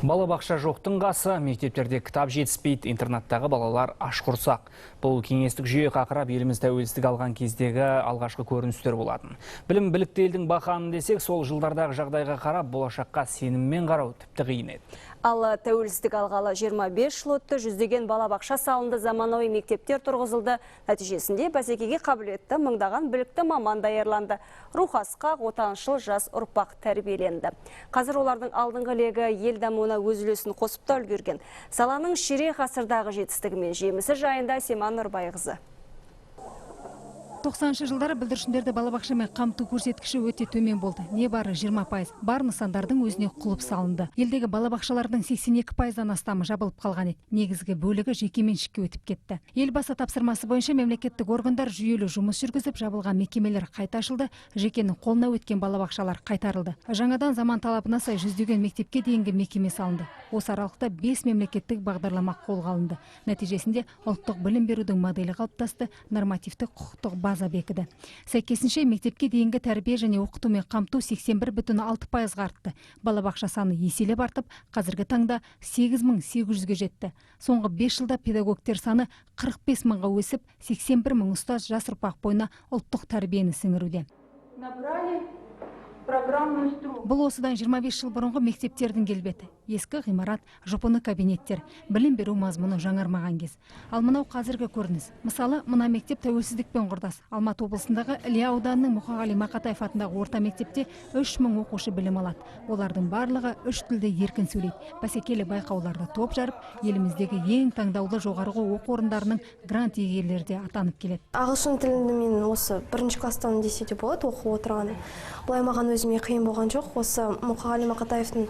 Балабақша жоқтың қасы, мектептерде кітап жетіспейді, интернаттағы балалар аш құрсақ. Бұл кеңестік жүйе қақырап еліміз тәуелсіздік алған кездегі алғашқы көріністер болатын. Білім білікті елдің бақанын десек, сол жылдардағы жағдайға қарап, болашаққа сеніммен қарау тіпті қиын еді. Ал тәуелсіздік алғалы 25 жыл өтті, жүздеген балабақша салынды, заманауи мектептер тұрғызылды. Нәтижесінде бәсекеге қабілетті мыңдаған білікті маман даярланды. Рухасқа отаншыл жас ұрпақ тәрбиеленді. Қазір олардың алдыңғы легі ел дамуына өз үлесін қосып та үлгерген. Саланың ширек ғасырдағы жетістігі мен жемісі жайында Асима Нұрбайқызы. 90 жылдары бүлдіршіндерді балабақшамен қамту көрсеткіші өте төмен болды. Не бары 20%. Бар нысандардың өзіне құлып салынды. Елдегі балабақшалардың 82%-дан астамы жабылып қалған еді. Негізгі бөлігі жекеменшікке өтіп кетті. Елбасы тапсырмасы бойынша мемлекеттік органдар жүйелі жұмыс жүргізіп, жабылған мекемелер қайта ашылды, жекенің қолына өткен балабақшалар қайтарылды. Жаңадан заман талабына сай жүздеген мектепке дейінгі мекеме салынды. Осы аралықта 5 мемлекеттік бағдарлама қолға алынды. Нәтижесінде ұлттық білім берудің моделі қалыптасты, нормативтік құқықтық база бекіді. Сәйкесінше мектепке дейінгі тәрбие және оқытумен қамту 81,6%-ға артты. Балабақша саны еселеп артып, қазіргі таңда 8.800-ге жетті. Соңғы 5 жылда педагогтер саны 45 мыңға өсіп, 81 мың ұстаз жас ұрпақ бойына ұлттық тәрбиені сіңіруде. Бұл осыдан 25 жыл бұрынғы мектептердің келбеті. Ескі ғимарат, жұпыны кабинеттер, білім беру мазмұны жаңармаған кез. Ал мынау қазіргі көрініс. Мысалы, мына мектеп тәуелсіздікпен құрдас. Алматы облысындағы Іле ауданының Мұқағали Мақатаев атындағы орта мектепте 3000 оқушы білім алады. Олардың барлығы 3 тілде еркін сөйлейді. Бәсекелі байқауларда топ жарып, еліміздегі ең таңдаулы жоғарғы оқу орындарының грант иегерлері де атанып келеді. Ағылшын тілінде мен осы 1-ші класстан десе де болады оқып отырғаны. Бұлай маған өзіме қиын болған жоқ. Осы Мұқағали Мақатаевтың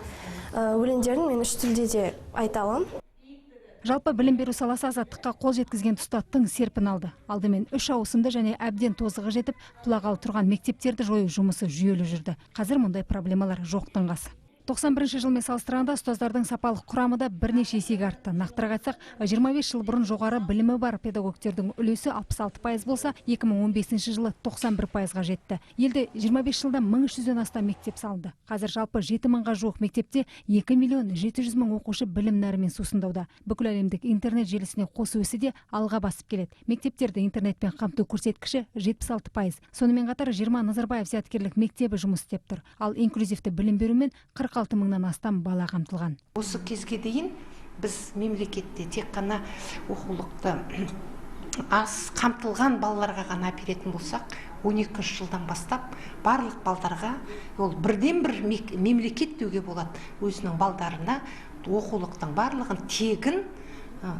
өлеңдерін мен 3 тілде де айта аламын. Жалпы білім беру саласы азаттыққа қол жеткізген тұста тың серпін алды. Алдымен 3 ауысымды және әбден тозығы жетіп, құлағалы тұрған мектептерді жою жұмысы жүйелі жүрді. Қазір мұндай проблемалар жоқтың қасы. 91 жылмен салыстырғанда ұстаздардың сапалық құрамы да бірнеше есеге артты. Нақтырақ айтсақ, 25 жыл бұрын жоғары білімі бар педагогтердің үлесі 66% болса, 2015 жылы 91%-ға жетті. Елде 25 жылда 1300-ден астам мектеп салынды. Қазір жалпы 7 мыңға жуық мектепте 2.700.000 оқушы білім нәрімен сусындауда. Бүкіл әлемдік интернет желісіне қосу ісі де алға басып келеді. Мектептерді интернетпен қамту көрсеткіші 76%. Сонымен қатар 20 Назарбаев зияткерлік мектебі жұмыс істеп тұр. Ал инклюзивті білім берумен 46 мыңнан астам бала қамтылған. Осы кезге дейін біз мемлекетте тек қана оқулықты аз қамтылған балаларға ғана беретін болсақ, 12 жылдан бастап барлық балдарға ол бірден-бір мемлекет деуге болады. Өзінің балдарына оқулықтың барлығын тегін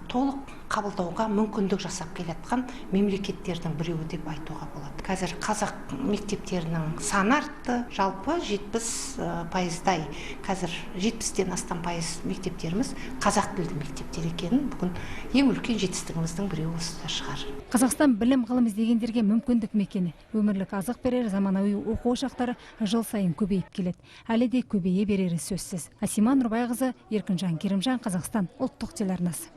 толық қабылдауға мүмкіндік жасап келатқан мемлекеттердің біреуі деп айтуға болады. Қазір қазақ мектептерінің саны артты, жалпы 70%-дай. Қазір 70-ден астам пайыз мектептеріміз қазақ тілді мектептер екенін бүгін ең үлкен жетістігіміздің біреуі осыда шығар. Қазақстан білім ғылым іздегендерге мүмкіндік мекені. Өмірлік азық берер заманауи оқу ошақтары жыл сайын көбейіп келеді. Әлі де көбейе берері сөзсіз. Асима Нұрбайқызы, Еркінжан Керімжан, Қазақстан ұлттық телеарнасы.